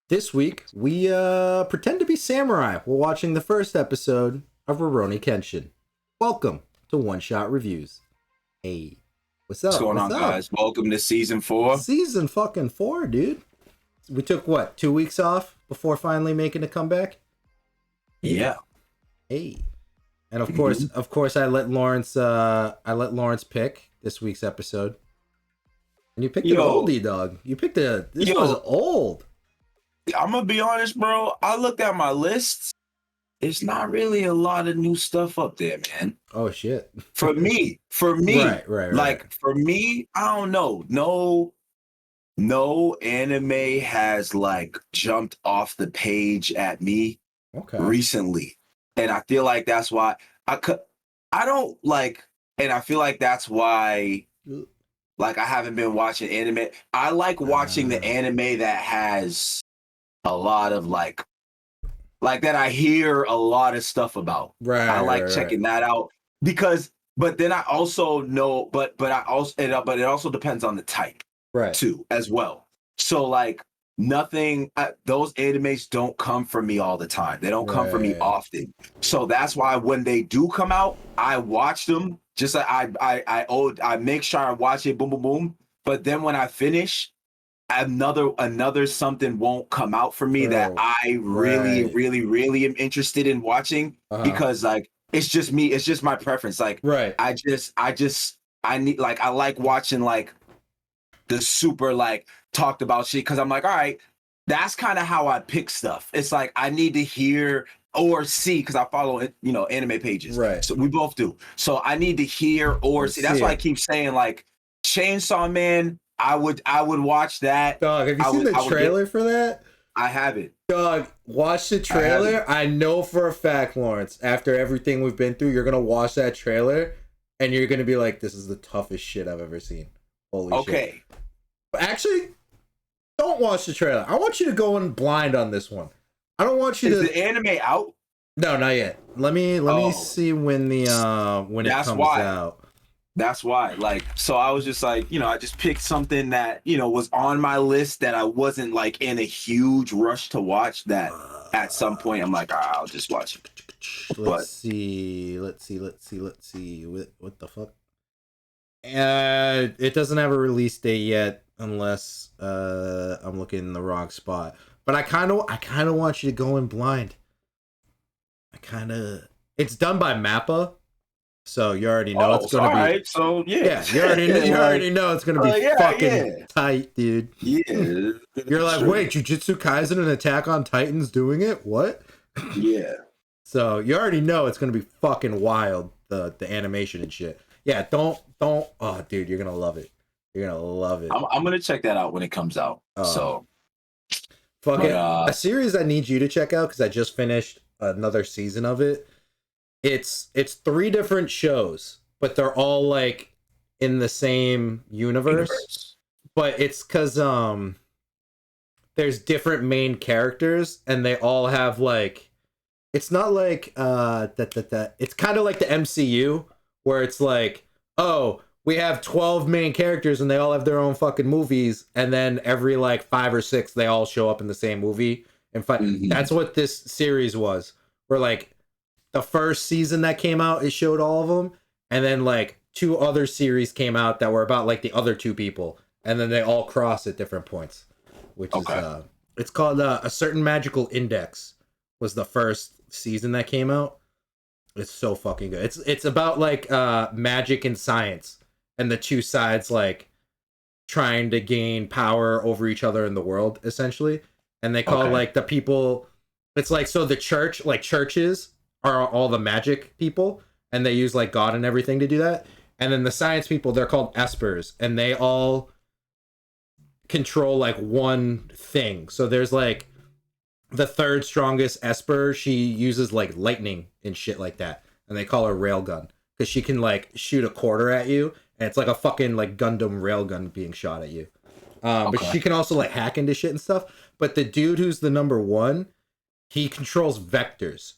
This week, we pretend to be samurai. We're watching the first episode of Rurouni Kenshin. Welcome to One Shot Reviews. Hey, what's What's up? going What's on, up? guys? Welcome to season 4. Season fucking 4, dude. We took what, 2 weeks off before finally making a comeback? Yeah. Hey. And of course, I let Lawrence pick this week's episode. And you picked an Yo, oldie, dog. This was yo, old. I'm gonna be honest, bro. I looked at my list. There's not really a lot of new stuff up there, man. Oh shit. For me, Right. for me, I don't know. No anime has like jumped off the page at me Okay. recently. And I feel like that's why I could I don't like and I feel like that's why like I haven't been watching anime. I like watching the Uh, anime that has a lot of like that I hear a lot of stuff about. I like right. checking that out because but then I also know but I also but it also depends on the type Right. too as well. So like nothing those animes don't come for me all the time. They don't come for me Right. often. So that's why when they do come out, I watch them. Just like I make sure I watch it boom boom boom. But then when I finish, another something won't come out for me that Bro. I really Right. really really am interested in watching Uh-huh. because like it's just me, it's just my preference. Like Right. I need like I like watching like the super like talked about shit because I'm like, all right, that's kind of how I pick stuff. It's like I need to hear or see because I follow anime pages. Right. So we both do. So I need to hear or Or see. That's see why I it. keep saying like Chainsaw Man. I would watch that. Dog, have you I seen would the I would get trailer for that? I have it. Dog, watch the I have it. trailer. I know for a fact, Lawrence, after everything we've been through, you're gonna watch that trailer and you're gonna be like, this is the toughest shit I've ever seen. Holy shit. Okay. But actually, don't watch the trailer. I want you to go in blind on this one. I don't want you Is to. the anime out? No, not yet. Let me Oh, see when it that's comes why. out. That's why. Like, so I was just like, I just picked something that, was on my list that I wasn't like in a huge rush to watch that at some point I'm like, I'll just watch it. Let's But see. What the fuck? It doesn't have a release date yet, unless I'm looking in the wrong spot. But I kind of want you to go in blind. It's done by Mappa, so you already know it's so gonna all be. right. So yeah. Yeah, you already know it's gonna be Yeah, fucking yeah. tight, dude. Yeah. You're It's like, true. wait, Jujutsu Kaisen and Attack on Titan's doing it? What? Yeah. So you already know it's gonna be fucking wild, the animation and shit. Yeah, don't. Oh, dude, you're gonna love it. You're gonna love it. I'm gonna check that out when it comes out. Uh, So fuck but it. A series I need you to check out because I just finished another season of it. It's three different shows, but they're all like in the same universe. universe. But it's because there's different main characters and they all have like, it's not like that it's kind of like the MCU where it's like, oh, we have 12 main characters and they all have their own fucking movies, and then every like 5 or 6 they all show up in the same movie and fight. Mhm. That's what this series was. Where like the first season that came out, it showed all of them, and then like 2 other series came out that were about like the other 2 people, and then they all cross at different points, which is Okay. it's called A Certain Magical Index was the first season that came out. It's so fucking good. It's about like magic and science and the two sides like trying to gain power over each other in the world essentially. And they call Okay. like the people, it's like, so the church, like churches are all the magic people and they use like God and everything to do that. And then the science people, they're called espers, and they all control like one thing. So there's like the third strongest Esper, she uses like lightning and shit like that, and they call her Railgun because she can like shoot a quarter at you, and it's like a fucking like Gundam railgun being shot at you. But Okay. she can also like hack into shit and stuff. But the dude who's the number one, he controls vectors,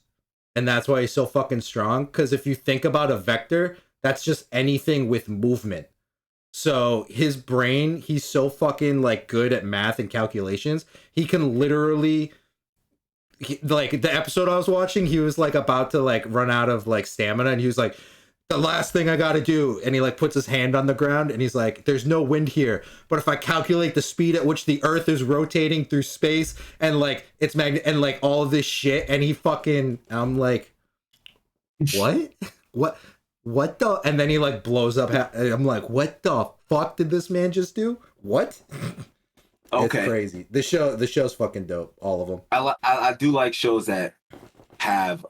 and that's why he's so fucking strong. Because if you think about a vector, that's just anything with movement. So his brain, he's so fucking like good at math and calculations. He can literally like the episode I was watching, he was like about to like run out of like stamina, and he was like, the last thing I gotta do, and he like puts his hand on the ground and he's like, there's no wind here, but if I calculate the speed at which the earth is rotating through space and like it's and like all of this shit, and he fucking, I'm like, what? what the, and then he like blows up. I'm like, what the fuck did this man just do? What? Okay. It's crazy. The show's fucking dope, all of them. I do like shows that have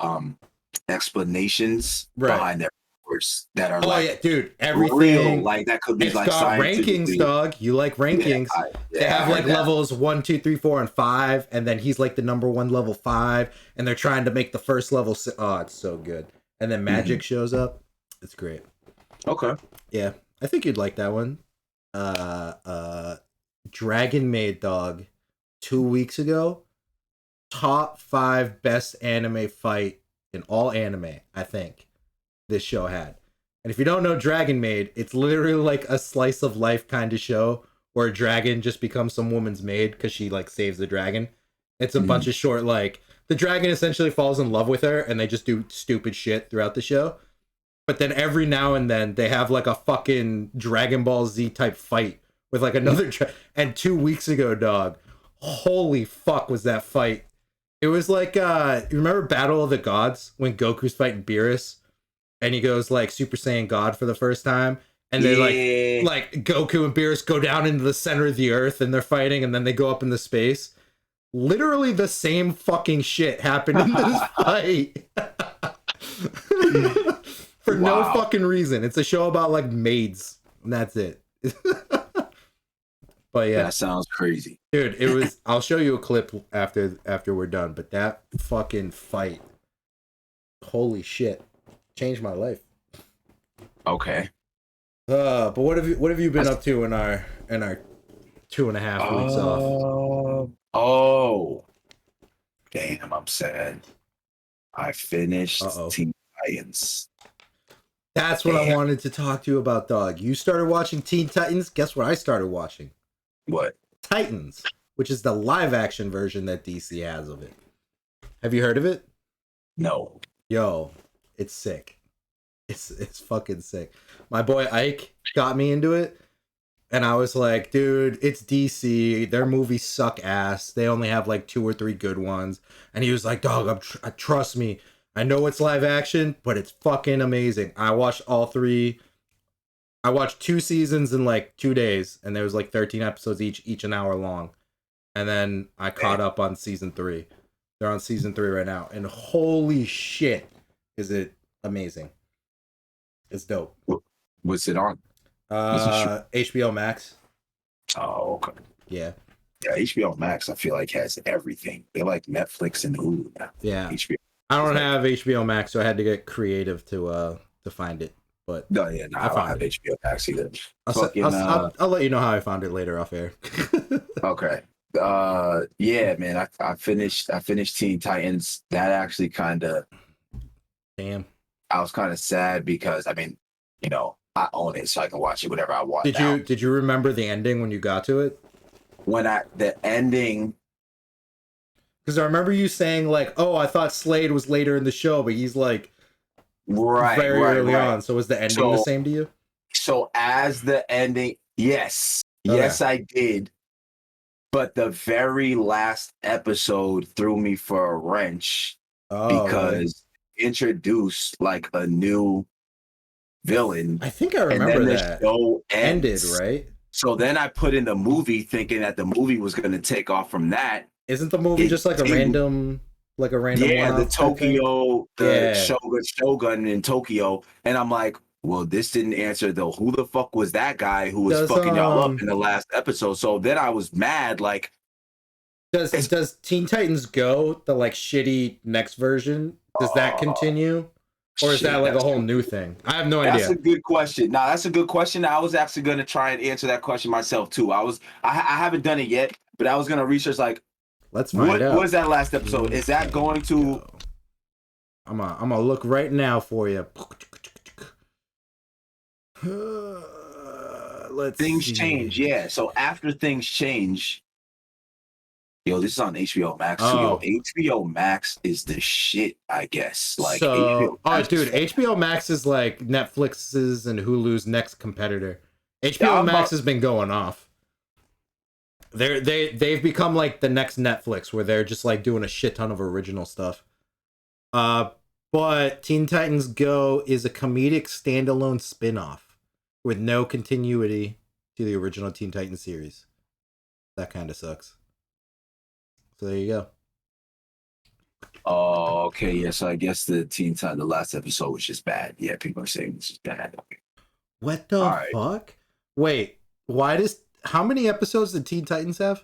explanations behind their words that are yeah, dude, everything real, like that could be it's like got rankings, dog. You like rankings. They have like levels 1, 2, 3, 4, and 5, and then he's like the number one level 5, and they're trying to make the first level it's so good. And then magic shows up. It's great. Okay. Yeah, I think you'd like that one. Dragon Maid, dog, 2 weeks ago, top 5 best anime fight in all anime, I think this show had. And if you don't know Dragon Maid, it's literally like a slice of life kind of show where a dragon just becomes some woman's maid because she like saves the dragon. It's a bunch of short, like the dragon essentially falls in love with her and they just do stupid shit throughout the show. But then every now and then they have like a fucking Dragon Ball Z type fight with like another and 2 weeks ago, dog, holy fuck was that fight. It was like you remember Battle of the Gods when Goku's fighting Beerus and he goes like Super Saiyan God for the first time, and they like Goku and Beerus go down into the center of the earth and they're fighting, and then they go up into space. Literally the same fucking shit happened in this fight. For no fucking reason. It's a show about like maids, and that's it. But yeah, that sounds crazy, dude. It was. I'll show you a clip after we're done. But that fucking fight, holy shit, changed my life. Okay. But what have you been up to in our 2.5 weeks off? Oh, damn! I'm sad. I finished Teen Titans. That's what I wanted to talk to you about, dog. You started watching Teen Titans. Guess what I started watching? What? Titans, which is the live action version that DC has of it. Have you heard of it? No. Yo, it's sick. It's fucking sick. My boy Ike got me into it, and I was like, dude, it's DC. Their movies suck ass. They only have like 2 or 3 good ones. And he was like, dog, trust me. I know it's live action, but it's fucking amazing. I watched all 3. I watched 2 seasons in like 2 days, and there was like 13 episodes each an hour long. And then I caught up on season 3. They're on season 3 right now, and holy shit, is it amazing. It's dope. What's it on? HBO Max. Oh, okay. Yeah. Yeah, HBO Max, I feel like, has everything. They're like Netflix and Hulu now. Yeah. HBO. I don't have HBO Max, so I had to get creative to find it. But no, I don't have HBO Max either. I'll let you know how I found it later off air. Okay. Yeah, man. I finished Teen Titans. That actually kind of. Damn. I was kind of sad because I mean, you know, I own it, so I can watch it whenever I want. Did you remember the ending when you got to it? The ending. Because I remember you saying like, "Oh, I thought Slade was later in the show, but he's like very early on." So was the ending the same to you? So as the ending, yes, I did. But the very last episode threw me for a wrench because it introduced like a new villain. I think I remember that. The show ended, right? So then I put in the movie thinking that the movie was going to take off from that. Isn't the movie just like a random yeah, the Tokyo, Shogun in Tokyo. And I'm like, well, this didn't answer though. Who the fuck was that guy who was fucking y'all up in the last episode? So then I was mad. Like, does Teen Titans Go, the like shitty next version? Does that continue, or is that like a whole new thing? I have no idea. That's a good question. No, that's a good question. I was actually going to try and answer that question myself too. I haven't done it yet, but I was going to research like, let's find out. What is that last episode? Is that going to? I'm gonna look right now for you. Let's Things see. change, yeah. So after things change, yo, this is on HBO Max too. Yo, Oh, HBO Max is the shit, I guess. Like HBO so Max is dude, HBO Max is like Netflix's and Hulu's next competitor. yeah, HBO I'm Max about has been going off. They've become like the next Netflix, where they're just like doing a shit ton of original stuff. But Teen Titans Go is a comedic standalone spin-off with no continuity to the original Teen Titans series. That kind of sucks. So there you go. Oh, okay, yeah. So I guess the the last episode was just bad. Yeah, people are saying this is bad. What the All right. fuck? Wait, how many episodes did Teen Titans have?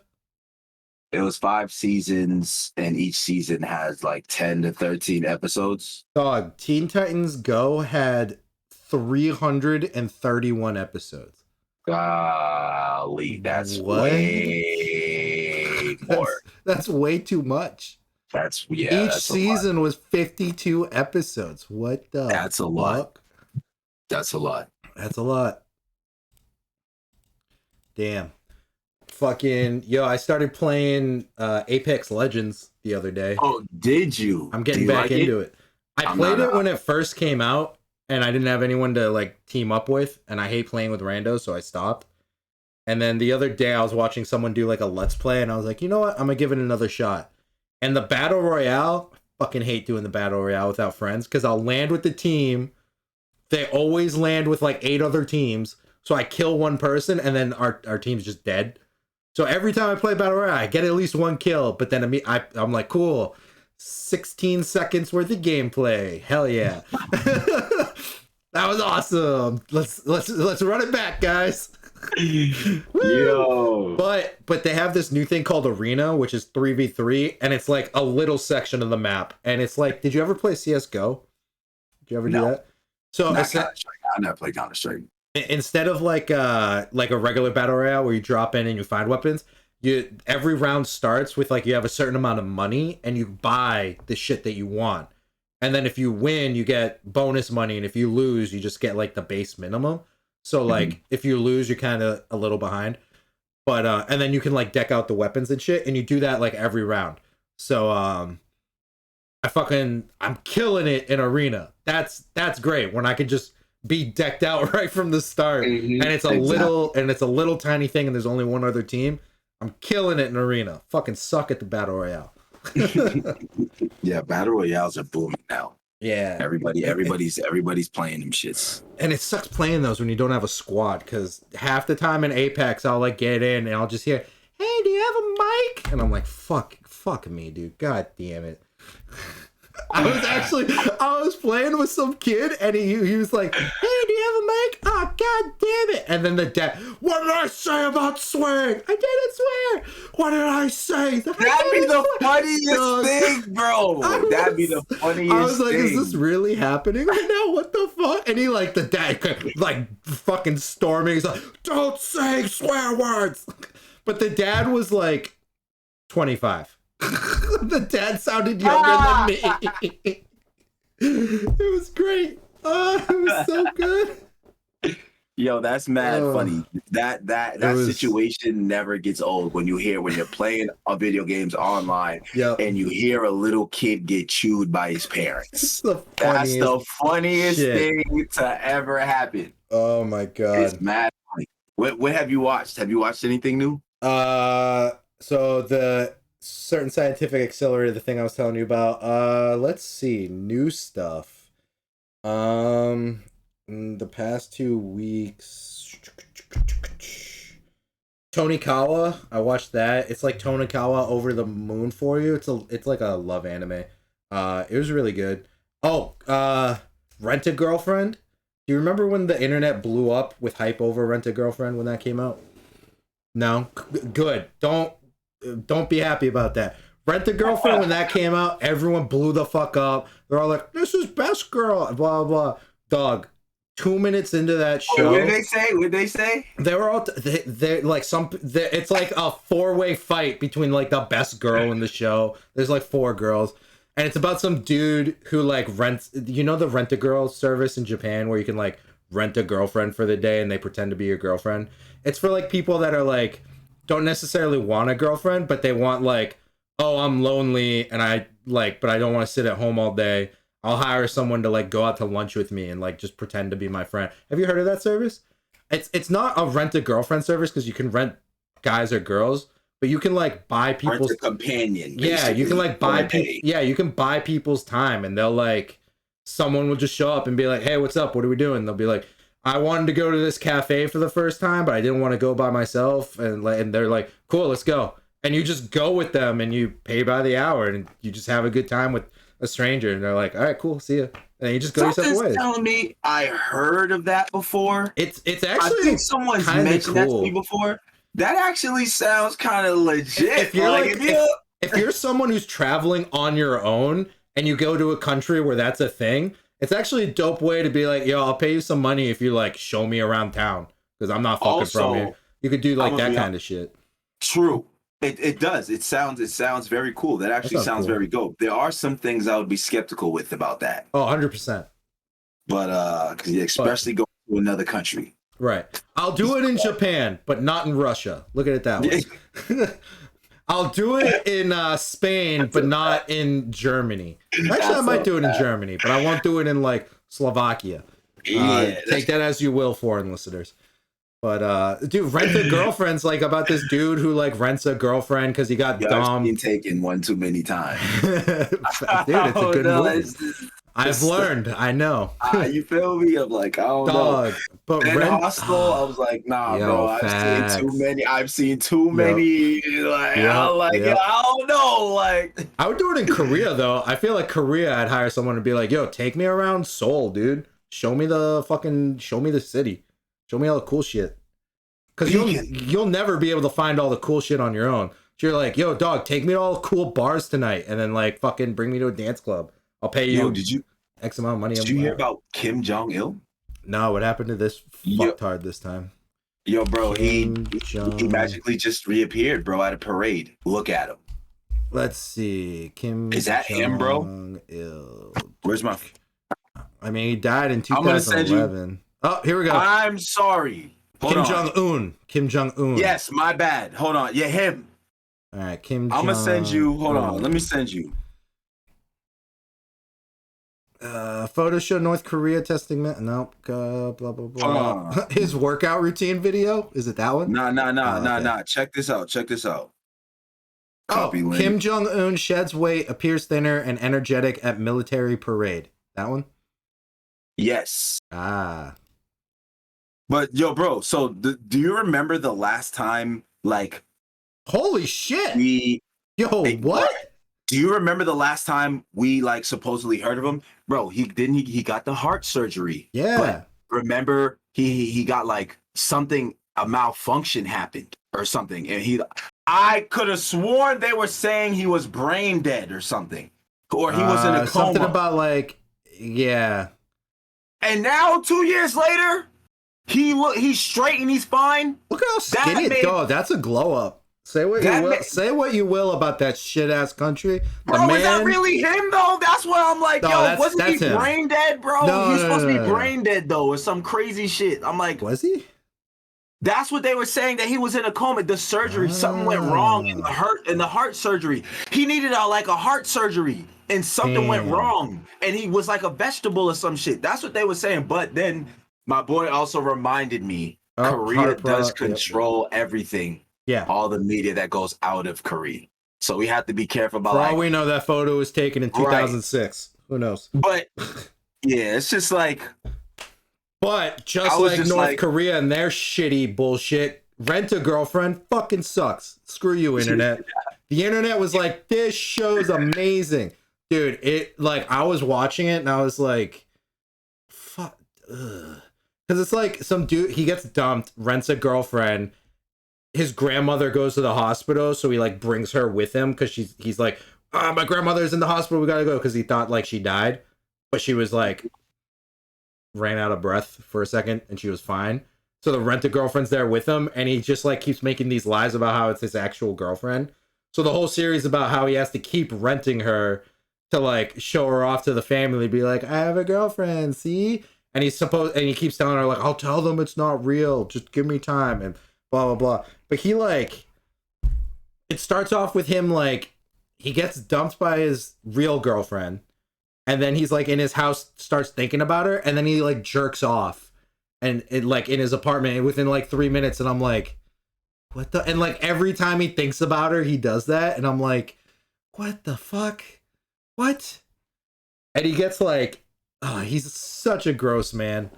It was 5 seasons, and each season has like 10 to 13 episodes. Dog, Teen Titans Go had 331 episodes. Golly, that's What? way more. That's way too much. Each That's season was 52 episodes. What the That's a fuck? lot. That's a lot. That's a lot. Damn. Fucking I started playing Apex Legends the other day. Oh, did you? I'm getting back into it. I played it when it first came out, and I didn't have anyone to like team up with, and I hate playing with randos, so I stopped. And then the other day I was watching someone do like a let's play, and I was like, you know what? I'm gonna give it another shot. And the battle royale, fucking hate doing the battle royale without friends, because I'll land with the team. They always land with like 8 other teams, so I kill one person, and then our team's just dead. So every time I play battle royale, I get at least 1 kill, but then I'm like, cool, 16 seconds worth of gameplay, hell yeah. That was awesome. Let's run it back, guys. Yo. But they have this new thing called Arena, which is 3v3, and it's like a little section of the map, and it's like, did you ever play CS:GO? Did you ever do that? So I never played Counter-Strike. Instead of like a regular battle royale where you drop in and you find weapons, every round starts with like you have a certain amount of money and you buy the shit that you want. And then if you win, you get bonus money, and if you lose, you just get like the base minimum. So like if you lose, you're kind of a little behind. But and then you can like deck out the weapons and shit, and you do that like every round. So I'm killing it in Arena. That's great when I could just be decked out right from the start. And it's a little tiny thing, and there's only one other team. I'm killing it in Arena. Fucking suck at the battle royale. Yeah, battle royales are booming now. Yeah, everybody's playing them shits. And it sucks playing those when you don't have a squad, because half the time in Apex I'll like get in and I'll just hear, hey, do you have a mic? And I'm like, fuck me, dude. God damn it. I was playing with some kid, and he was like, hey, do you have a mic? Oh, god damn it. And then the dad, what did I say about swearing? I didn't swear. What did I say? That'd be the funniest thing, bro. That'd be the funniest thing. I was like, is this really happening right now? What the fuck? And he like, the dad like fucking storming. He's like, don't say swear words. But the dad was like 25. The dad sounded younger than me. It was great. Oh, it was so good. Yo, that's mad funny. That situation never gets old when you're playing video games online, and you hear a little kid get chewed by his parents. That's the funniest thing to ever happen. Oh my god. It's mad funny. What have you watched? Have you watched anything new? So the certain scientific accelerator, the thing I was telling you about, let's see, new stuff. In the past 2 weeks, Tonikawa, I watched that. It's like Tonikawa Over the Moon for You. It's like a love anime. It was really good. Rent a Girlfriend. Do you remember when the internet blew up with hype over Rent a Girlfriend when that came out? No? Good. Don't be happy about that. Rent a Girlfriend, when that came out, everyone blew the fuck up. They're all like, this is best girl, blah, blah. Dog, 2 minutes into that show. What did they say? They were all, they're like it's like a 4-way fight between like the best girl in the show. There's like 4 girls. And it's about some dude who like rents, the Rent a Girl service in Japan where you can like rent a girlfriend for the day and they pretend to be your girlfriend. It's for like people that are like don't necessarily want a girlfriend, but they want like, oh, I'm lonely and I like, but I don't want to sit at home all day. I'll hire someone to like go out to lunch with me and like just pretend to be my friend. Have you heard of that service? It's not a rent a girlfriend service because you can rent guys or girls, but you can like buy people's Rent a companion. Yeah, you can like buy people. Yeah, you can buy people's time, and they'll like someone will just show up and be like, "Hey, what's up? What are we doing?" They'll be like, "I wanted to go to this cafe for the first time, but I didn't want to go by myself." And they're like, "Cool, let's go." And you just go with them, and you pay by the hour, and you just have a good time with a stranger. And they're like, "All right, cool, see ya." And you just go yourself away. Telling me I heard of that before. It's actually I think someone's mentioned that to me before. That actually sounds kind of legit. If you're someone who's traveling on your own and you go to a country where that's a thing, it's actually a dope way to be like, yo, I'll pay you some money if you like show me around town because I'm not fucking from here. You could do like that kind of shit. True. It does. It sounds very cool. That actually sounds very dope. There are some things I would be skeptical with about that. Oh, 100%. But especially going to another country. Right. I'll do it in Japan, but not in Russia. Look at it that way. I'll do it in Spain, but not in Germany. Actually, I might do it in Germany, but I won't do it in like Slovakia. Take that as you will, foreign listeners. But dude, rent a girlfriend's like about this dude who like rents a girlfriend because he got dumb. I've been taken one too many times. Dude, it's a good movie. I've learned. I know. You feel me? I'm like, I don't know. But Hostel, I was like, nah, bro. I've seen too many. Like, I don't know. Like, I would do it in Korea though. I feel like Korea, I'd hire someone to be like, yo, take me around Seoul, dude. Show me the city. Show me all the cool shit. Because you'll never be able to find all the cool shit on your own. So you're like, yo, dog, take me to all the cool bars tonight, and then like fucking bring me to a dance club. I'll pay you X amount of money. Did you hear about Kim Jong-il? No, what happened to this fucktard this time? Yo, bro, he magically just reappeared, bro, at a parade. Look at him. Let's see. Is that him, bro? Where's my... I mean, he died in 2011. Oh, here we go. I'm sorry. Kim Jong-un. Yes, my bad. Hold on. Yeah, him. All right, I'm going to send you... Hold on. Let me send you. Photos show North Korea testing blah blah blah. His workout routine video, is it that one? Nah. Check this out. Copy link. Kim Jong-un sheds weight, appears thinner and energetic at military parade. That one? Yes. But yo, bro, so do you remember the last time, like, holy shit, what? Do you remember the last time we like supposedly heard of him? Bro, he got the heart surgery. Yeah. But remember he got like a malfunction happened or something. And I could have sworn they were saying he was brain dead or something. Or he was in a coma. Something about like, yeah. And now 2 years later, he's straight and he's fine. Look how skinny that's a glow up. Say what you will about that shit ass country. Bro, is that really him though? That's what I'm like, wasn't he brain dead, bro? No, he's supposed to be brain dead though, or some crazy shit. I'm like, was he? That's what they were saying, that he was in a coma. The surgery, something went wrong in the heart surgery. He needed a heart surgery, and something went wrong, and he was like a vegetable or some shit. That's what they were saying. But then my boy also reminded me, Korea does control everything. Yeah, all the media that goes out of Korea. So we have to be careful about. For all we know, that photo was taken in 2006. Right. Who knows? But yeah, it's just like. But just like North Korea and their shitty bullshit, rent a girlfriend fucking sucks. Screw you, internet. The internet was like, this show's amazing, dude. I was watching it and I was like, fuck, because it's like some dude, he gets dumped, rents a girlfriend. His grandmother goes to the hospital, so he like brings her with him because he's like, my grandmother's in the hospital, we gotta go, because he thought like she died, but she was like ran out of breath for a second and she was fine. So the rent-a-girlfriend's there with him, and he just like keeps making these lies about how it's his actual girlfriend. So the whole series about how he has to keep renting her to like show her off to the family, be like, I have a girlfriend, see? and he keeps telling her like, I'll tell them it's not real, just give me time, and blah blah blah. But he like, it starts off with him like, he gets dumped by his real girlfriend, and then he's like in his house, starts thinking about her, and then he like jerks off, and it like in his apartment within like 3 minutes, and I'm like, what the? And like every time he thinks about her, he does that, and I'm like, what the fuck? What? And he gets like, oh, he's such a gross man.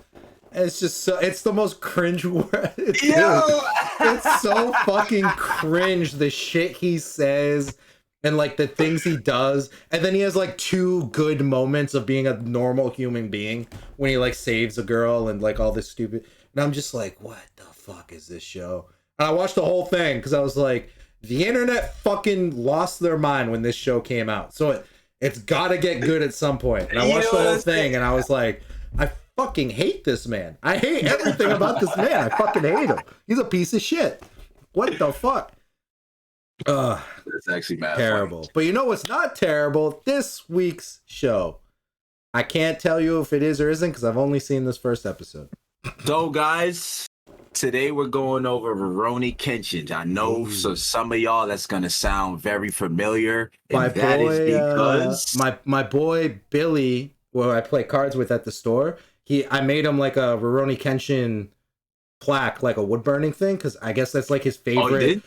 And it's just so, it's the most cringe word. It's so fucking cringe, the shit he says and like the things he does. And then he has like 2 good moments of being a normal human being when he like saves a girl and like all this stupid. And I'm just like, what the fuck is this show? And I watched the whole thing because I was like, the internet fucking lost their mind when this show came out. So it's got to get good at some point. And I watched the whole thing and I was like, I fucking hate this man. I hate everything about this man. I fucking hate him. He's a piece of shit. What the fuck? That's actually mad terrible. funny. But you know what's not terrible? This week's show. I can't tell you if it is or isn't because I've only seen this first episode. So, guys, today we're going over Rurouni Kenshin. I know so some of y'all that's gonna sound very familiar. And that is because my boy Billy, who I play cards with at the store, I made him like a Rurouni Kenshin plaque, like a wood burning thing, because I guess that's like his favorite. Oh, you did?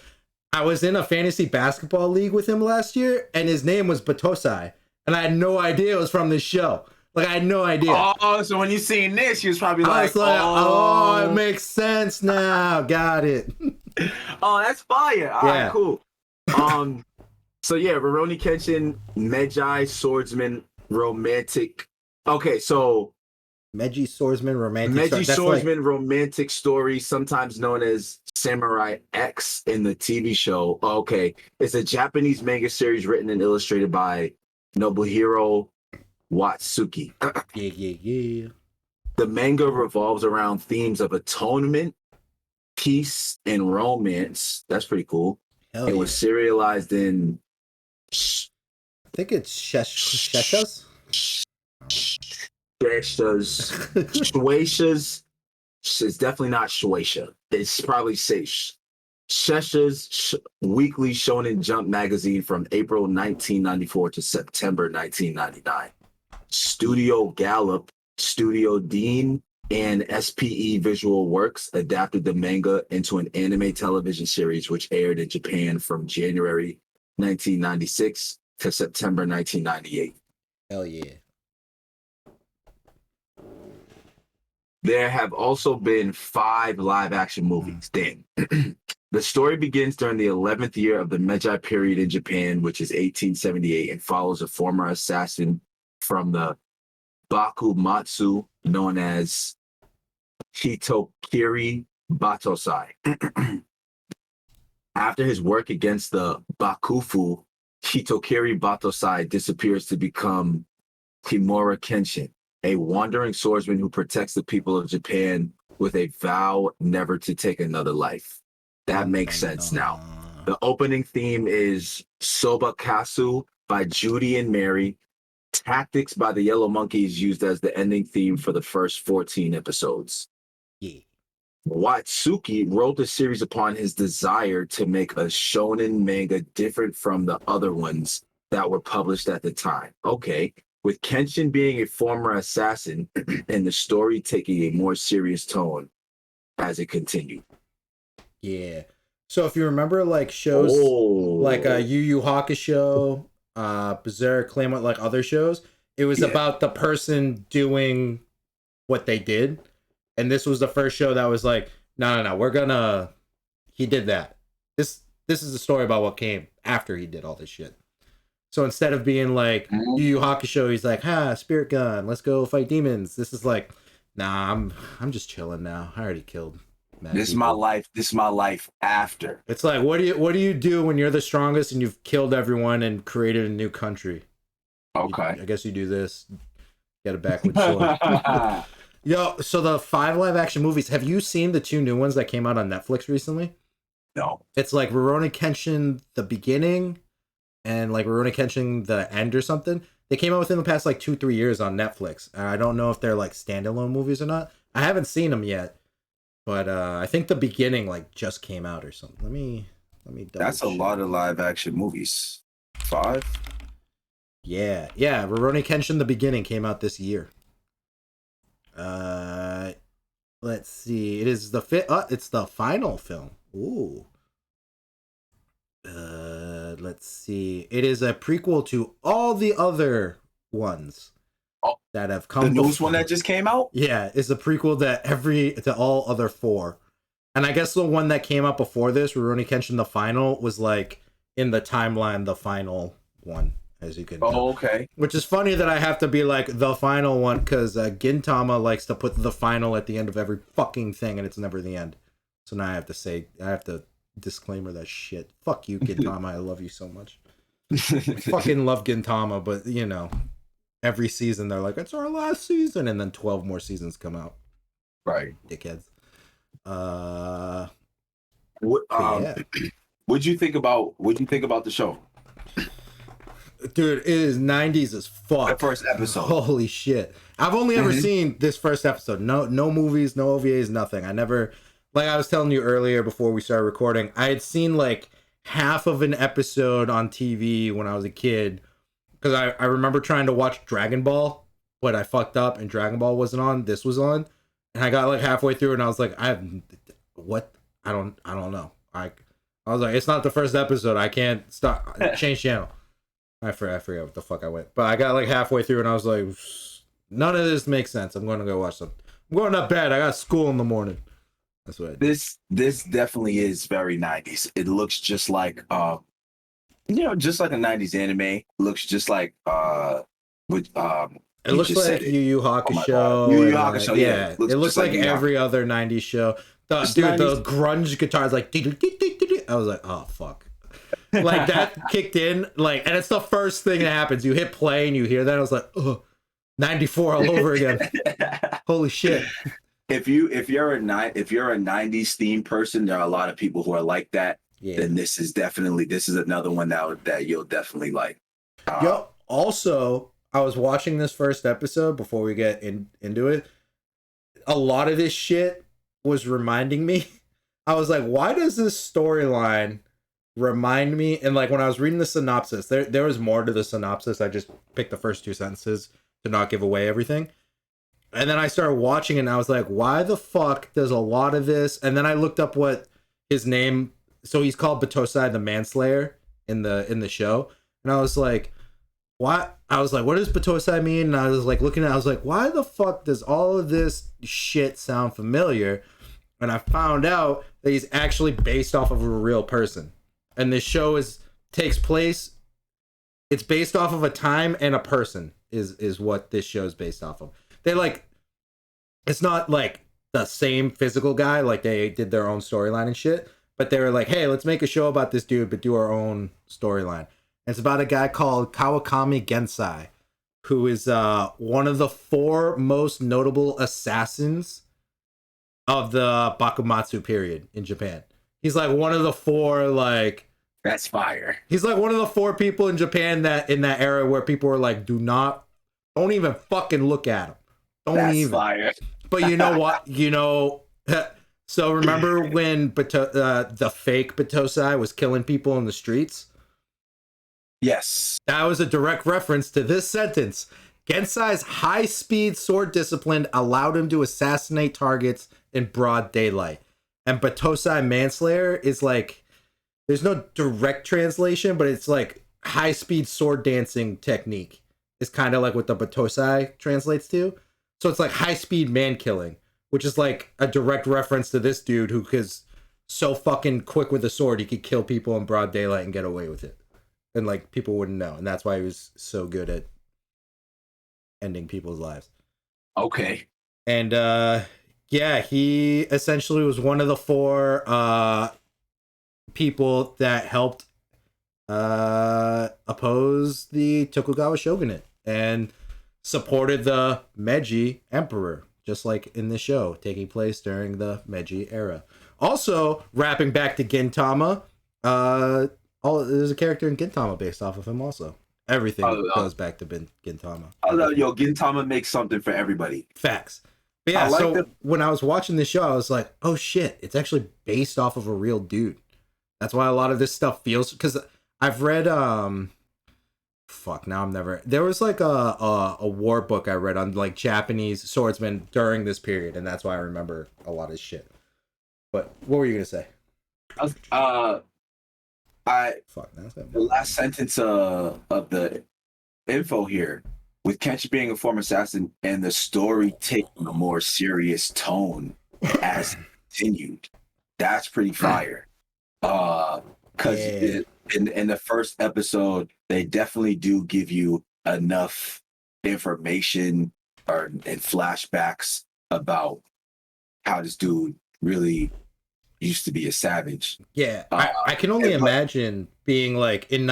I was in a fantasy basketball league with him last year, and his name was Batosai, and I had no idea it was from this show. Like, I had no idea. Oh, so when you seen this, you was probably I like, was like, oh, it makes sense now. Got it. Oh, that's fire. All right, cool. So yeah, Rurouni Kenshin, Meiji Swordsman, romantic. Okay, so Meiji Swordsman, romantic. Meiji Swordsman, like... romantic story, sometimes known as Samurai X in the TV show. Okay, it's a Japanese manga series written and illustrated by Nobuhiro Watsuki. Yeah. The manga revolves around themes of atonement, peace, and romance. That's pretty cool. It was serialized in... I think it's Sheshas? Shueisha's. It's definitely not Shueisha. It's probably Shesha's weekly Shonen Jump magazine from April 1994 to September 1999. Studio Gallop, Studio Dean, and SPE Visual Works adapted the manga into an anime television series which aired in Japan from January 1996 to September 1998. Hell yeah. There have also been 5 live-action movies. Damn. The story begins during the 11th year of the Meiji Period in Japan, which is 1878, and follows a former assassin from the Bakumatsu known as Hitokiri Batosai. After his work against the Bakufu, Hitokiri Batosai disappears to become Kimura Kenshin, a wandering swordsman who protects the people of Japan with a vow never to take another life. That makes sense now. The opening theme is Soba Kasu by Judy and Mary. Tactics by the Yellow Monkeys used as the ending theme for the first 14 episodes. Yeah. Watsuki wrote the series upon his desire to make a shonen manga different from the other ones that were published at the time. Okay. With Kenshin being a former assassin and the story taking a more serious tone as it continued. Yeah. So if you remember like shows like Yu Yu Hakusho, Berserk, Claymore, like other shows, it was about the person doing what they did. And this was the first show that was like, no, he did that. This is a story about what came after he did all this shit. So instead of being like Yu Yu Hakusho, he's like, spirit gun, let's go fight demons. This is like, nah, I'm just chilling now. I already killed mad This is people. my life. This is my life after. It's like, what do you do when you're the strongest and you've killed everyone and created a new country? Okay. I guess you do this. Get a backward sword. Yo, so the 5 live action movies, have you seen the 2 new ones that came out on Netflix recently? No. It's like Rurouni Kenshin the beginning and like Rurouni Kenshin the end or something. They came out within the past like 2-3 years on Netflix. I don't know if they're like standalone movies or not. I haven't seen them yet, but I think the beginning like just came out or something. Let me double That's a check. lot of live action movies. 5? Yeah. Rurouni Kenshin: The Beginning came out this year. Let's see. It is it's the final film. Ooh. Let's see. It is a prequel to all the other ones that have come. The newest one that just came out? Yeah, it's a prequel to all other 4. And I guess the one that came out before this, Rurouni Kenshin: The Final, was like in the timeline the final one, as you can tell. Oh, okay. Which is funny that I have to be like the final one, because Gintama likes to put the final at the end of every fucking thing, and it's never the end. So now I have to disclaimer that shit. Fuck you, Gintama. I love you so much. I fucking love Gintama, but you know, every season they're like, it's our last season, and then 12 more seasons come out. Right. Dickheads. What'd you think about the show? Dude, it is 90s as fuck. The first episode. Holy shit. I've only ever seen this first episode. No movies, no OVAs, nothing. I never, like I was telling you earlier before we started recording, I had seen like half of an episode on TV when I was a kid, because I remember trying to watch Dragon Ball, but I fucked up and Dragon Ball wasn't on. This was on, and I got like halfway through and I was like, I don't know. I was like, it's not the first episode. I can't stop. Change channel. I forget what the fuck I went. But I got like halfway through and I was like, none of this makes sense. I'm going to go watch some. I'm going to bed. I got school in the morning. That's what I did. This definitely is very 90s. It looks just like just like a 90s anime. It looks just like it looks like Yu Yu Hakusho. Yu Yu Hakusho, yeah. It looks like every other 90s show. The grunge guitars like I was like, oh fuck. Like that kicked in, like, and it's the first thing that happens. You hit play and you hear that. I was like, oh, 94 all over again. Holy shit. If you're a 90s theme person, there are a lot of people who are like that. Yeah. Then this is another one that you'll definitely like. Also, I was watching this first episode before we get into it. A lot of this shit was reminding me. I was like, why does this storyline remind me? And like when I was reading the synopsis, there was more to the synopsis. I just picked the first 2 sentences to not give away everything. And then I started watching it and I was like, why the fuck does a lot of this? And then I looked up what his name, so he's called Batosai the Manslayer in the show. And I was like, what? I was like, what does Batosai mean? And I was like looking at it, I was like, why the fuck does all of this shit sound familiar? And I found out that he's actually based off of a real person. And this show takes place, it's based off of a time and a person is what this show is based off of. They like, it's not like the same physical guy, like they did their own storyline and shit, but they were like, hey, let's make a show about this dude, but do our own storyline. It's about a guy called Kawakami Gensai, who is one of the 4 most notable assassins of the Bakumatsu period in Japan. He's like one of the 4, like... That's fire. He's like one of the 4 people in Japan that in that era where people were like, don't even fucking look at him. That's fire. But you know what? So remember when the fake Batosai was killing people in the streets? Yes. That was a direct reference to this sentence. Gensai's high-speed sword discipline allowed him to assassinate targets in broad daylight. And Batosai Manslayer is like, there's no direct translation, but it's like high-speed sword dancing technique is kind of like what the Batosai translates to. So it's like high-speed man-killing, which is like a direct reference to this dude who is so fucking quick with a sword, he could kill people in broad daylight and get away with it. And like people wouldn't know. And that's why he was so good at ending people's lives. Okay. And yeah, he essentially was one of the 4 people that helped oppose the Tokugawa shogunate and supported the Meiji emperor, just like in the show, taking place during the Meiji era. Also, wrapping back to Gintama, there's a character in Gintama based off of him also. Everything goes back to Gintama. Yo, Gintama makes something for everybody. Facts. But yeah, so when I was watching this show, I was like, oh shit, it's actually based off of a real dude. That's why a lot of this stuff feels, because I've read there was like a war book I read on like Japanese swordsmen during this period, and that's why I remember a lot of shit. But what were you gonna say? The last sentence of the info here, with Kenshin being a former assassin and the story taking a more serious tone as it continued, that's pretty fire. Because in the first episode, they definitely do give you enough information and flashbacks about how this dude really used to be a savage. Yeah, I can only imagine being like in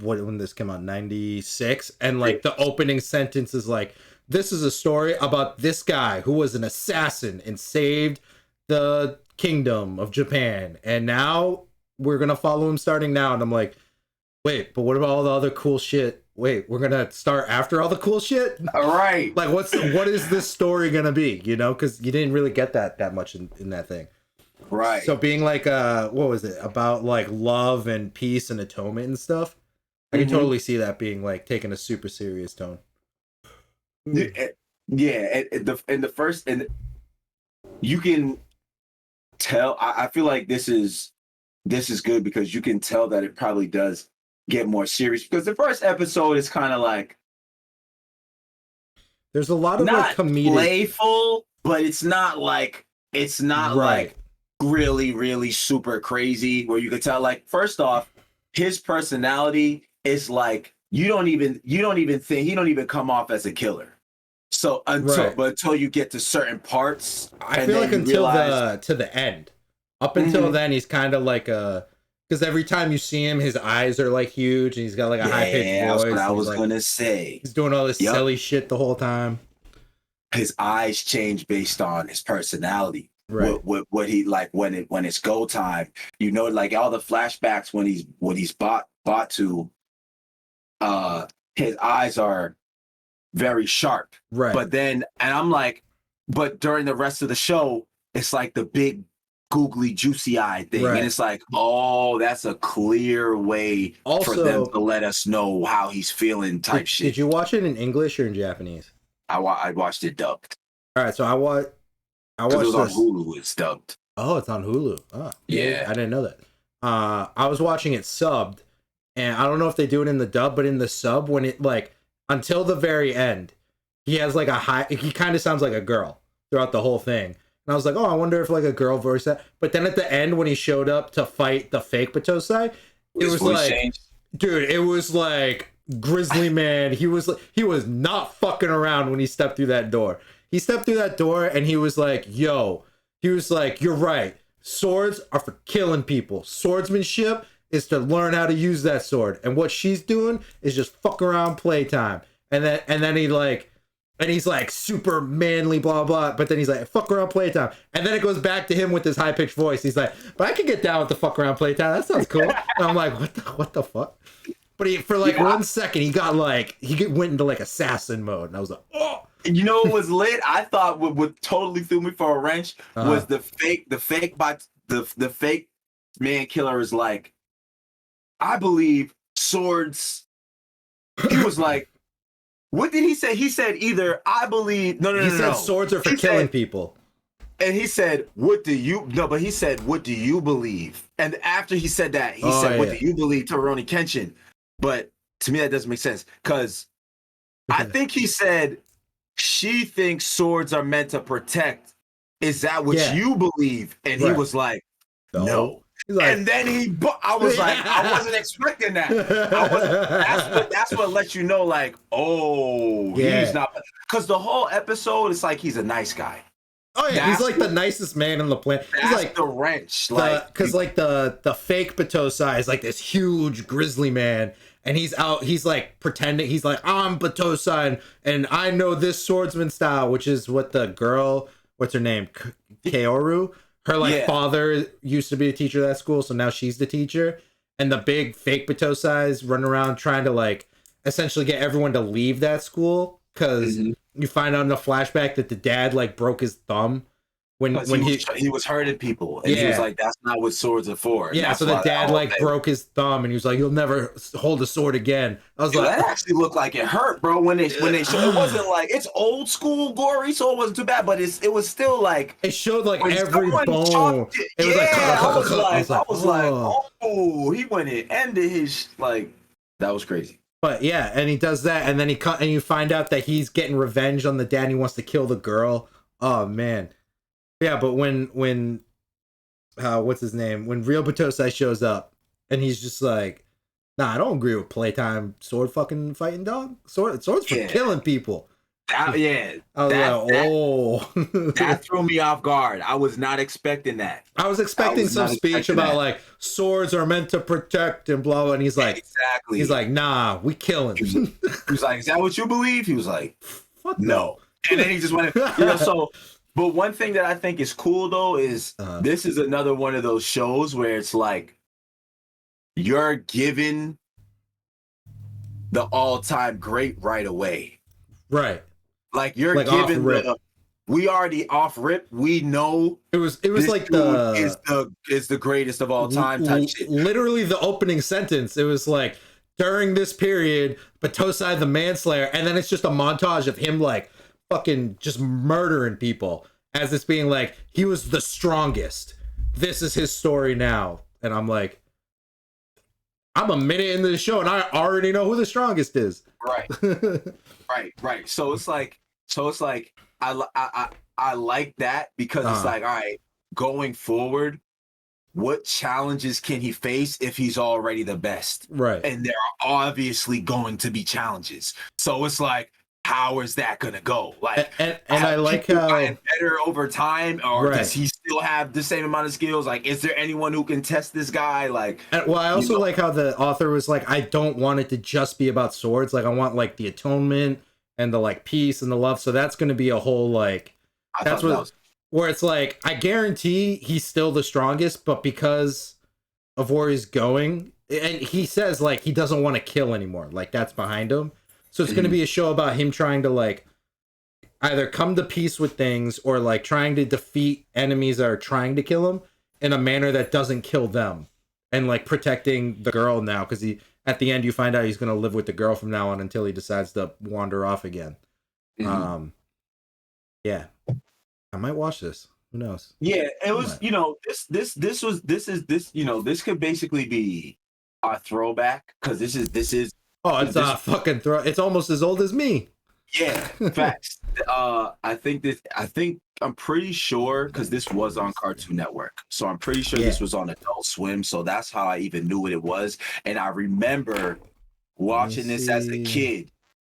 when this came out, 96, and like the opening sentence is like, this is a story about this guy who was an assassin and saved the kingdom of Japan, and now we're gonna follow him starting now. And I'm like, wait, but what about all the other cool shit? Wait, we're gonna start after all the cool shit? All right. Like, what is this story gonna be? You know, because you didn't really get that much in that thing. Right. So being like what was it about, like love and peace and atonement and stuff? I can totally see that being like taking a super serious tone. Yeah, in the first, and you can tell. I feel like this is good because you can tell that it probably does get more serious, because the first episode is kind of like, there's a lot of not like comedic, playful, but it's not like like really really super crazy, where you could tell, like, first off, his personality is like, you don't even think, he don't even come off as a killer. So until you get to certain parts, I feel like until the end. Up until then, he's kind of like because every time you see him, his eyes are like huge, and he's got like a high pitched voice. That's what I was gonna say. He's doing all this silly shit the whole time. His eyes change based on his personality. Right. What he like when it's go time. You know, like all the flashbacks when he's bought to. His eyes are very sharp. Right. But then, and I'm like, but during the rest of the show, it's like the big googly juicy eye thing, and it's like, oh, that's a clear way for them to let us know how he's feeling type shit. Did you watch it in English or in Japanese? I watched it dubbed. All right, so I watched it was on Hulu. It's dubbed. Oh, it's on Hulu. Oh, yeah, I didn't know that. I was watching it subbed, and I don't know if they do it in the dub, but in the sub, when it like until the very end, he has like he kind of sounds like a girl throughout the whole thing. And I was like, oh, I wonder if like a girl voiced that. But then at the end, when he showed up to fight the fake Batosai, it was like, dude, it was like Grizzly Man. He was not fucking around when he stepped through that door. He stepped through that door and he was like, yo, you're right. Swords are for killing people. Swordsmanship is to learn how to use that sword. And what she's doing is just fuck around playtime. And then he's like super manly, blah, blah. But then he's like, fuck around playtime. And then it goes back to him with his high pitched voice. He's like, but I can get down with the fuck around playtime. That sounds cool. And I'm like, what the fuck? But for like 1 second, he went into like assassin mode. And I was like, oh. You know what was lit? I thought what totally threw me for a wrench was the fake man killer is like, I believe swords. He was like, what did he say? He said either I believe He said swords are for killing people. And he said, what do you believe? And after he said that, he said, what do you believe, Rurouni Kenshin? But to me that doesn't make sense, because I think he said she thinks swords are meant to protect. Is that what you believe? And he was like, no. Like, and then I was like, I wasn't expecting that. That's what lets you know, like, he's not, because the whole episode, it's like he's a nice guy. Oh yeah, he's like the nicest man on the planet. He's like the wrench, like, because like the fake Batosai is like this huge grizzly man, and he's like pretending he's like, I'm Batosai and I know this swordsman style, which is what the girl, what's her name, Kaoru. Her like father used to be a teacher at that school, so now she's the teacher. And the big fake Batosais run around trying to like essentially get everyone to leave that school because you find out in the flashback that the dad like broke his thumb when he was hurting people, and he was like, "That's not what swords are for." And yeah, that's so the dad like broke his thumb, and he was like, "You'll never hold a sword again." I was like, that actually looked like it hurt, bro. When they showed, it wasn't like it's old school gory, so it wasn't too bad, but it was still like it showed like every bone. It was I was like, oh, he went and ended his like that was crazy. But yeah, and he does that, and then and you find out that he's getting revenge on the dad. And he wants to kill the girl. Oh man, yeah. But when what's his name? When Real Batosai shows up, and he's just like, "Nah, I don't agree with playtime sword fucking fighting, dog. Swords for killing people." That threw me off guard. I was not expecting that. I was expecting some speech about like swords are meant to protect and blah blah. And he's like, exactly. He's like, nah, we killing. He was like, is that what you believe? He was like, fuck no. And then he just went, so. But one thing that I think is cool though is this is another one of those shows where it's like you're given the all-time great right away. Right. Like you're like given we already off rip. We know it was like is the greatest of all time type shit. Literally the opening sentence. It was like during this period, Batosai the manslayer, and then it's just a montage of him like fucking just murdering people as it's being like he was the strongest. This is his story now, and I'm like, I'm a minute into the show and I already know who the strongest is. Right. right. So it's like I like that because it's like, all right, going forward, what challenges can he face if he's already the best? Right. And there are obviously going to be challenges. So it's like, how is that gonna go? Like, and I like how better over time, or does he still have the same amount of skills? Like, is there anyone who can test this guy? Like, well, I also like how the author was like, I don't want it to just be about swords. Like, I want like the atonement and the like peace and the love. So that's going to be a whole like where it's like I guarantee he's still the strongest, but because of where he's going, and he says like he doesn't want to kill anymore. Like that's behind him. So it's going to be a show about him trying to like either come to peace with things or like trying to defeat enemies that are trying to kill him in a manner that doesn't kill them, and like protecting the girl now because he at the end you find out he's going to live with the girl from now on until he decides to wander off again. Yeah, I might watch this. Who knows? Yeah, it was. You know, this this could basically be our throwback because this is. Oh, it's a fucking throw. It's almost as old as me. Yeah, facts. I'm pretty sure because this was on Cartoon Network, so I'm pretty sure this was on Adult Swim. So that's how I even knew what it was. And I remember watching this as a kid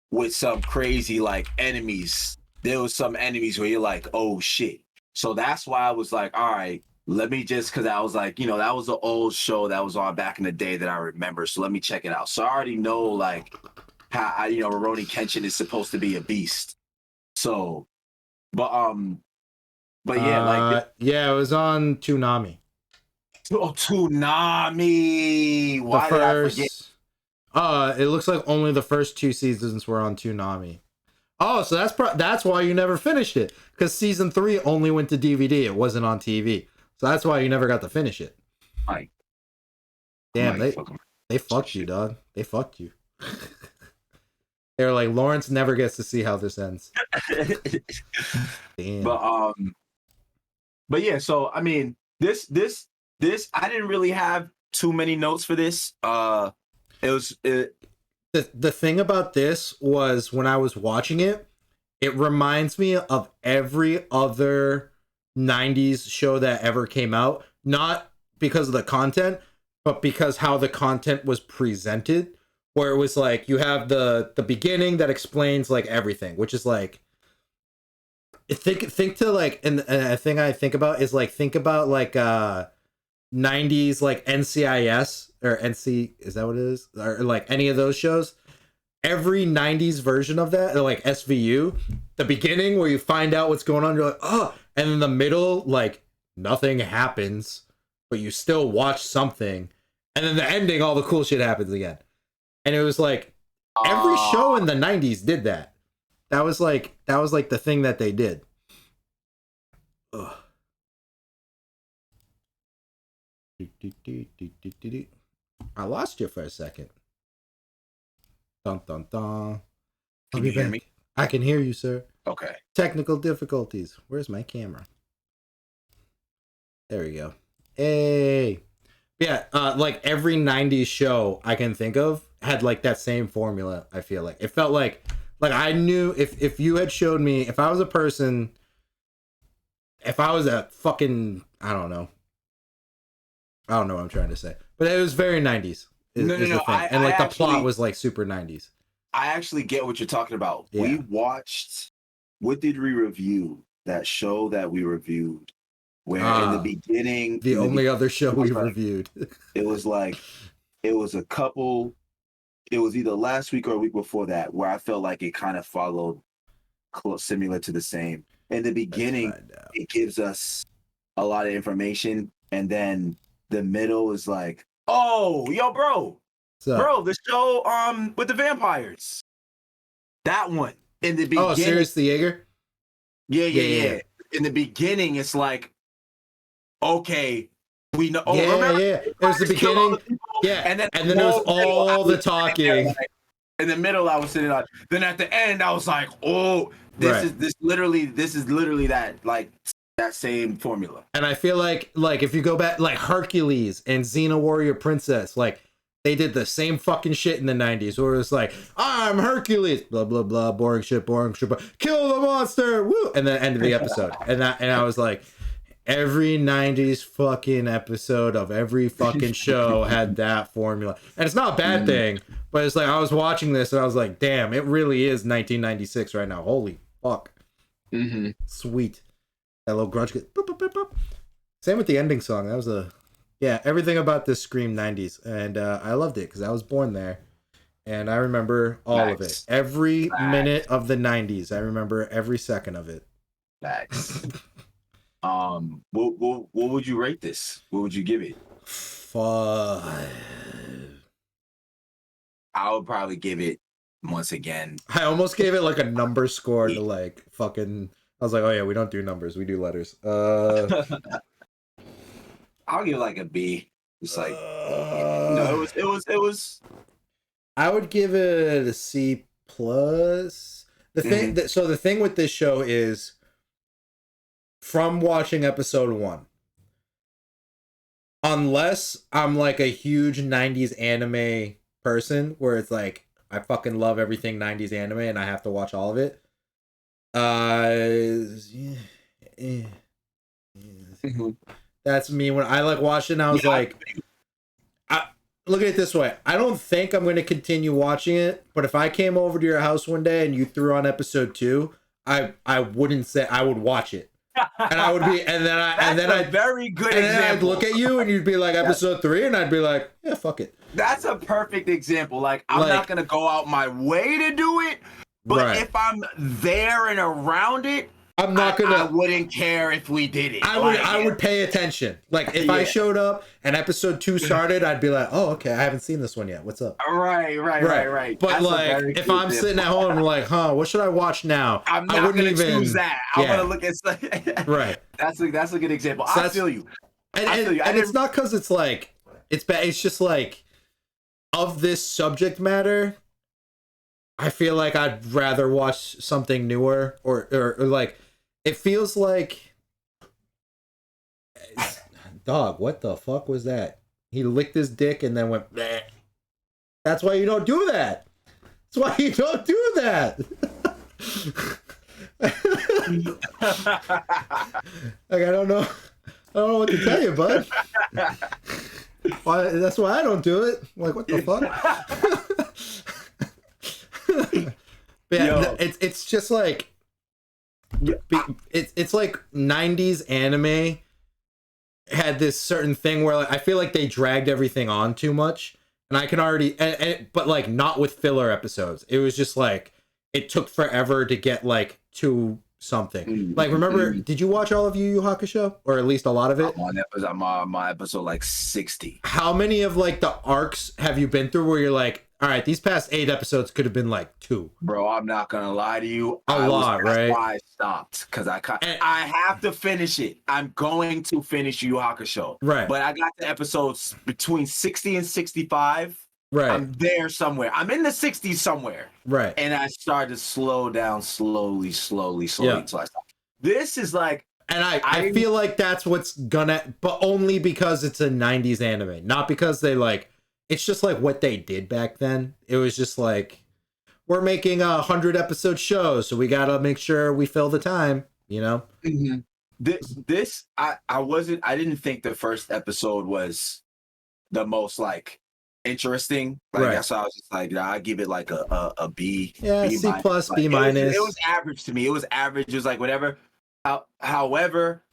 with some crazy like enemies. There was some enemies where you're like, oh shit. So that's why I was like, all right, let me just, because I was like, you know, that was an old show that was on back in the day that I remember. So let me check it out. So I already know like how Rurouni Kenshin is supposed to be a beast. So, but yeah, like it was on Toonami. Oh, Toonami. Why did I forget? It looks like only the first 2 seasons were on Toonami. Oh, so that's why you never finished it, because season 3 only went to DVD. It wasn't on TV, so that's why you never got to finish it. Right. Damn, they fucked you, dog. They fucked you. They were like, Lawrence never gets to see how this ends. Damn. But yeah, so I mean, this I didn't really have too many notes for this. The thing about this was when I was watching it, it reminds me of every other 90s show that ever came out, not because of the content, but because how the content was presented, where it was like you have the beginning that explains like everything, which is like think to like, and a thing I think about is like think about like 90s like NCIS or NC, is that what it is, or like any of those shows. Every 90s version of that, or like SVU, the beginning where you find out what's going on, you're like, oh, and in the middle, like nothing happens, but you still watch something, and then the ending, all the cool shit happens again. And it was like every show in the 90s did that. That was like the thing that they did. Ugh. I lost you for a second. Dun dun dun. Can you hear me? I can hear you, sir. Okay. Technical difficulties. Where's my camera? There we go. Hey. Yeah, like every 90s show I can think of had like that same formula, I feel like. It felt like I knew if you had showed me, if I was a person, if I was a fucking, I don't know what I'm trying to say. But it was very 90s. No. And like the plot was like super 90s. I actually get what you're talking about. Yeah. We watched, what did we review? That show that we reviewed where in the beginning, the only other show we reviewed. It was a couple, it was either last week or a week before that where I felt like it kind of followed close, similar to the same. In the beginning, it gives us a lot of information, and then the middle is like, oh, yo, bro, the show with the vampires. That one. In the beginning. Oh, Sirius the Jaeger? Yeah. In the beginning, it's like, okay, we know. Oh, remember? Yeah. It was the beginning. Yeah. And then there was all the talking. In the middle, I was sitting on. Then at the end, I was like, oh, this is literally that, like, that same formula. And I feel like if you go back, like Hercules and Xena Warrior Princess, like they did the same fucking shit in the 90s where it's like, I'm Hercules, blah blah blah, boring shit, kill the monster, woo, and then end of the episode. and I was like, every 90s fucking episode of every fucking show had that formula. And it's not a bad thing, but it's like I was watching this and I was like, damn, it really is 1996 right now. Holy fuck. Sweet. That little grunge. Same with the ending song. That was everything about this screamed 90s, and I loved it because I was born there, and I remember all of it. Every minute of the 90s, I remember every second of it. Facts. What would you rate this? What would you give it? 5. I would probably give it, once again, I almost gave it like a number score to like fucking. I was like, oh yeah, we don't do numbers, we do letters. I'll give it like a B. It's like no, it was. I would give it a C plus. The thing with this show is, from watching episode 1, unless I'm like a huge 90s anime person where it's like I fucking love everything 90s anime and I have to watch all of it. That's me when I like watched it and I was like, look at it this way. I don't think I'm going to continue watching it, but if I came over to your house one day and you threw on episode 2, I wouldn't say I would watch it. And I would be, and then I'd very good and example. Then I'd look at you and you'd be like episode 3 and I'd be like, yeah, fuck it. That's a perfect example. Like I'm not going to go out my way to do it, but if I'm there and around it, I'm not gonna. I wouldn't care if we did it. I would pay attention. Like if I showed up and episode 2 started, I'd be like, "Oh, okay, I haven't seen this one yet. What's up?" Right. But that's like, if I'm sitting at home and like, "Huh, what should I watch now?" I'm not gonna choose that. I'm gonna look at right. That's a good example. So I feel you. And it's not because it's like it's bad. It's just like of this subject matter. I feel like I'd rather watch something newer or like. It feels like... Dog, what the fuck was that? He licked his dick and then went... Bleh. That's why you don't do that. That's why you don't do that. Like, I don't know what to tell you, bud. That's why I don't do it. Like, what the fuck? It's just like... It's like 90s anime had this certain thing where like, I feel like they dragged everything on too much, and I can already but like not with filler episodes. It was just like it took forever to get like to something. Like remember, did you watch all of Yu Yu Hakusho, or at least a lot of it? I'm on my episode like 60. How many of like the arcs have you been through where you're like, all right, these past 8 episodes could have been like 2. Bro, I'm not gonna lie to you. Lot, that's right? why I stopped, because I have to finish it. I'm going to finish Yu Yu Hakusho. Right. But I got to episodes between 60 and 65. Right. I'm there somewhere. I'm in the 60s somewhere. Right. And I started to slow down slowly until I stopped. This is like, and I feel like that's what's gonna, but only because it's a 90s anime, not because they like, it's just like what they did back then. It was just like, we're making 100 episode shows, so we gotta make sure we fill the time, you know? Mm-hmm. I didn't think the first episode was the most like interesting. Like right. that's why I was just like, I give it like a B. Yeah, B C plus, like, B minus. It was average to me. It was average. It was like whatever. However,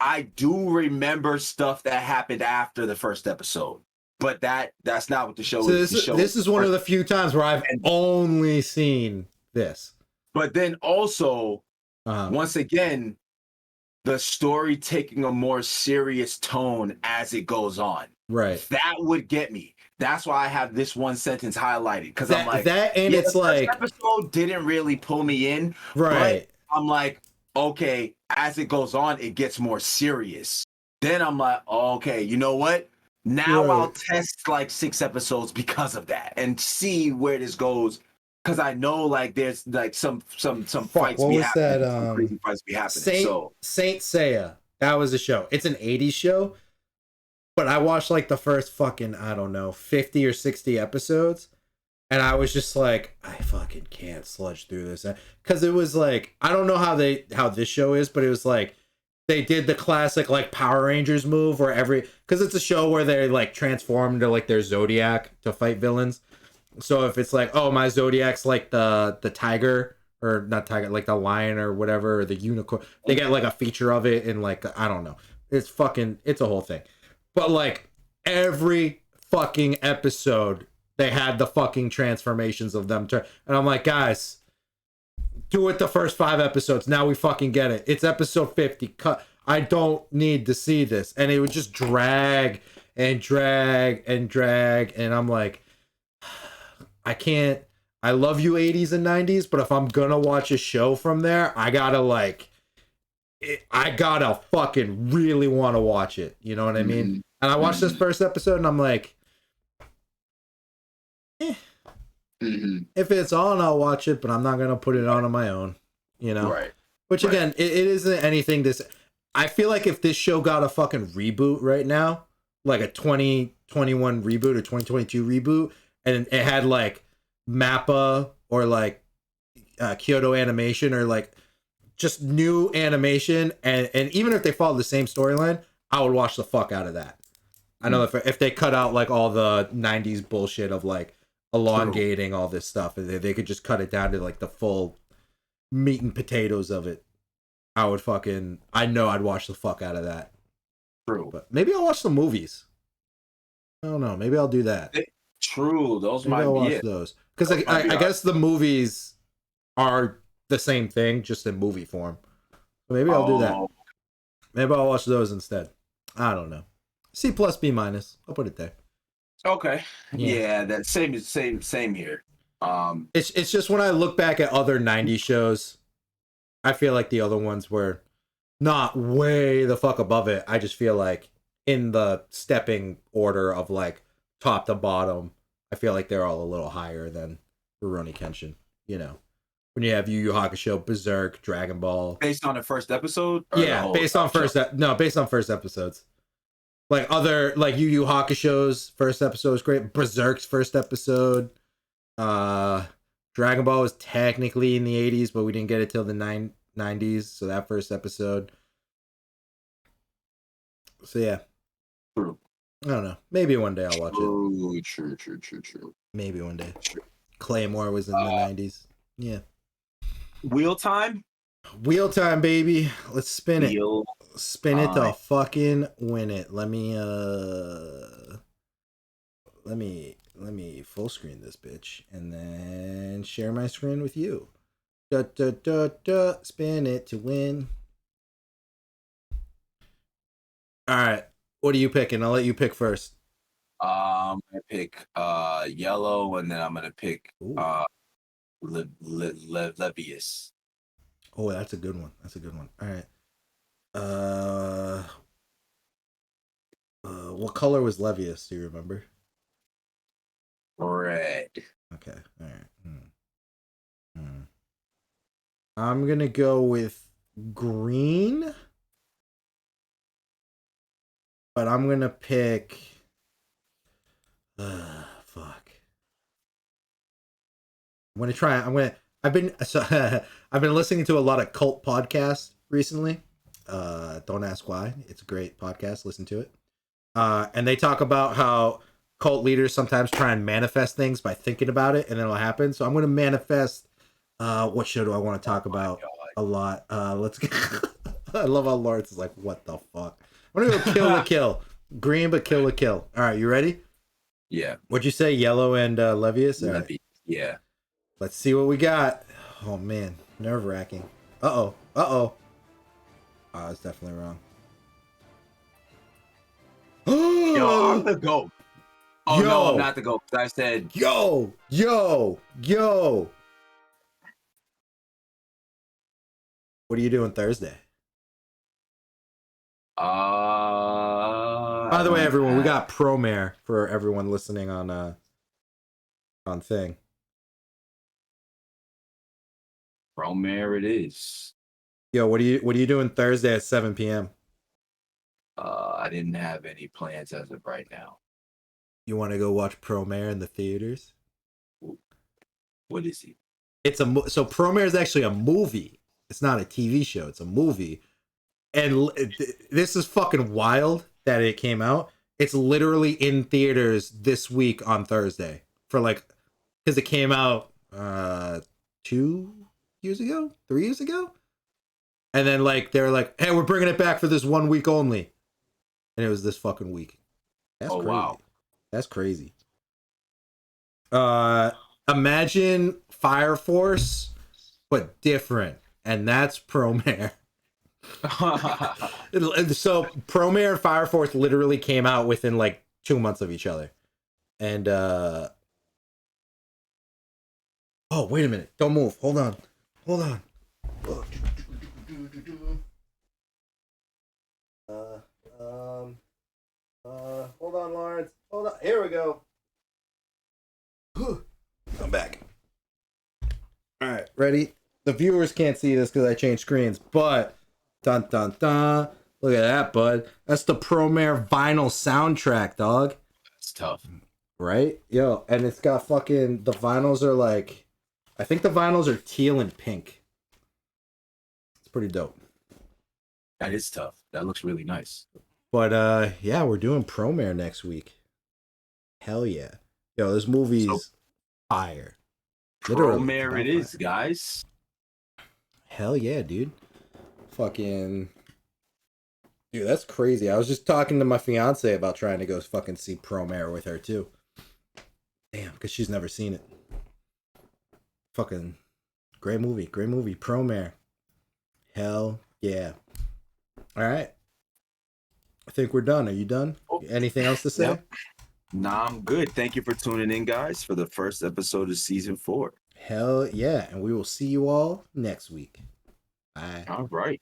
I do remember stuff that happened after the first episode, but that's not what the show is. This is one of the few times where I've only seen this. But then also, once again, the story taking a more serious tone as it goes on. Right. That would get me. That's why I have this one sentence highlighted, because I'm like, that, and it's like, the first episode didn't really pull me in. Right. But I'm like, okay, as it goes on, it gets more serious. Then I'm like, okay, you know what? Now I'll test like 6 episodes because of that and see where this goes. Because I know like there's like some fights what be was happening. That, some crazy fights be happening. Saint Seiya. That was a show. It's an 80s show. But I watched like the first fucking, I don't know, 50 or 60 episodes. And I was just like, I fucking can't sludge through this. Because it was like, I don't know how this show is, but it was like, they did the classic like Power Rangers move where because it's a show where they like transform into like their Zodiac to fight villains. So if it's like, oh, my Zodiac's like the tiger, or not tiger, like the lion or whatever, or the unicorn, they get like a feature of it in like, I don't know. It's a whole thing. But like every fucking episode, they had the fucking transformations of them. And I'm like, guys, do it the first 5 episodes. Now we fucking get it. It's episode 50. Cut. I don't need to see this. And it would just drag and drag and drag. And I'm like, I can't. I love you 80s and 90s, but if I'm gonna watch a show from there, I gotta fucking really want to watch it. You know what I mean? Mm-hmm. And I watched this first episode and I'm like, Mm-hmm. If it's on, I'll watch it, but I'm not gonna put it on my own, you know. Right. Which again, it isn't anything. I feel like if this show got a fucking reboot right now, like a 2021 reboot or 2022 reboot, and it had like Mappa or like Kyoto Animation or like just new animation, and even if they followed the same storyline, I would watch the fuck out of that. I know if they cut out like all the 90s bullshit of like elongating all this stuff, and they could just cut it down to like the full meat and potatoes of it, I know I'd watch the fuck out of that. True. But maybe I'll watch the movies. I don't know. Maybe I'll do that. True. Maybe I'll watch those. Because I guess the movies are the same thing, just in movie form. So maybe I'll do that. Maybe I'll watch those instead. I don't know. C plus, B minus. I'll put it there. Okay. Yeah, that same here. It's just when I look back at other 90s shows, I feel like the other ones were not way the fuck above it. I just feel like in the stepping order of like top to bottom, I feel like they're all a little higher than Rurouni Kenshin. You know, when you have Yu Yu Hakusho, Berserk, Dragon Ball. Based on the first episode? Yeah, based on first episodes. Like Yu Yu Hakusho's first episode was great. Berserk's first episode. Dragon Ball was technically in the 80s, but we didn't get it till the 90s, so that first episode. So yeah. True. I don't know. Maybe one day I'll watch it. True. Maybe one day. True. Claymore was in the 90s. Yeah. Wheel time, baby. Let's spin it. Spin it to fucking win it. Let me full screen this bitch and then share my screen with you. Spin it to win. All right. What are you picking? I'll let you pick first. I pick yellow, and then I'm gonna pick Ooh. Levius. Oh, that's a good one. That's a good one. All right. What color was Levius? Do you remember? Red. Okay. All right. I'm gonna go with green, but I'm gonna pick. Fuck. I'm gonna try. I've been so I've been listening to a lot of cult podcasts recently. Don't ask why. It's a great podcast. Listen to it. And they talk about how cult leaders sometimes try and manifest things by thinking about it, and then it'll happen. So I'm gonna manifest. What show do I want to talk about a lot? Let's. I love how Lawrence is like, what the fuck? I'm gonna go Kill la Kill. Green, but Kill la Kill. All right, you ready? Yeah. What'd you say? Yellow and Levius? All right. Yeah. Let's see what we got. Oh man, nerve wracking. Uh oh. Oh, I was definitely wrong. Yo, I'm the GOAT. Oh no, I'm not the GOAT. I said yo. What are you doing Thursday? By the way, everyone, we got Promare for everyone listening on thing. Promare it is. Yo, what are you doing Thursday at 7 p.m.? I didn't have any plans as of right now. You want to go watch Promare in the theaters? What is he? So Promare is actually a movie. It's not a TV show. It's a movie. And this is fucking wild that it came out. It's literally in theaters this week on Thursday because it came out 2 years ago, 3 years ago, and then they're like, hey, we're bringing it back for this 1 week only, and it was this fucking week. That's crazy. Wow, that's crazy. Imagine Fire Force, but different, and that's Promare. So Promare and Fire Force literally came out within 2 months of each other, and oh wait a minute, don't move, hold on. Hold on, Lawrence, hold on, here we go. I'm back. All right, ready? The viewers can't see this because I changed screens, but dun dun dun. Look at that, bud. That's the Promare vinyl soundtrack, dog. It's tough. Right? Yo, and it's got fucking, the vinyls are I think the vinyls are teal and pink. It's pretty dope. That is tough. That looks really nice. But yeah, we're doing Promare next week. Hell yeah. Yo, this movie's fire. Promare it is, guys. Hell yeah, dude. Fucking dude, that's crazy. I was just talking to my fiance about trying to go fucking see Promare with her too. Damn, because she's never seen it. Fucking great movie, Promare. Hell yeah. All right, I think we're done. Are you done? Anything else to say? Yep. Nah, I'm good. Thank you for tuning in, guys, for the first episode of season 4. Hell yeah, and we will see you all next week. Bye. All right.